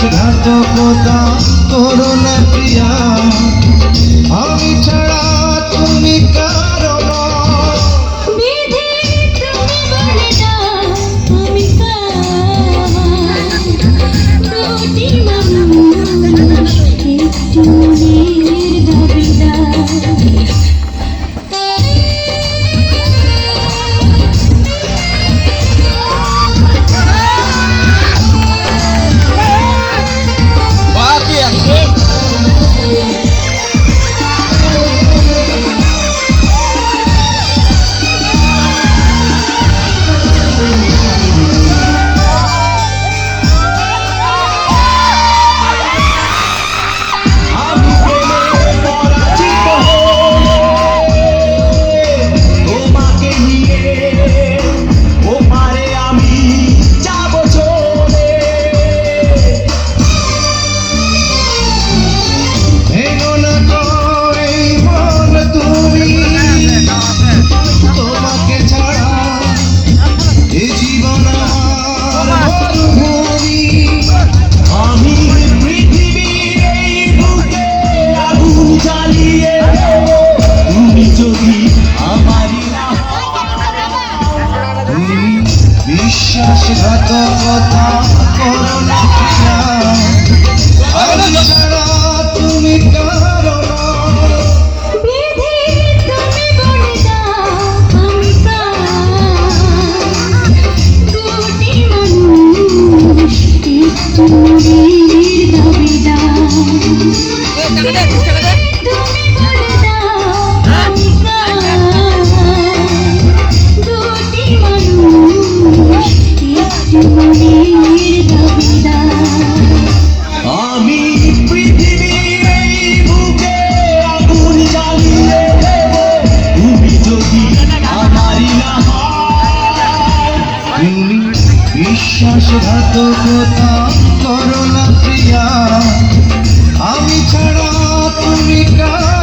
বিশ্বাসঘাতকতা করো না প্রিয়া, আমি ছাড়া তুমি কারো নও। বিধি তুমি বলে দাও আমি কার, দুটি মানুষ একটু মনের দাবিদার। বিশ্বাসঘাতকতা করো না প্রিয়া, আমি ছাড়া তুমি কারো নও। বিধি তুমি বলে দাও আমি কার, দুটি মানুষ একটু মনের দাবিদার। তুমি বলে দাও আমি কার, দুটি মানুষ একটু মনের দাবিদার। আমি পৃথিবীর এই বুকে আগুন জ্বালিয়ে দেব, তুমি যদি আমারই না হও। তুমি বিশ্বাসঘাতকতা করো না প্রিয়া, আমি ছাড়া তুমি কার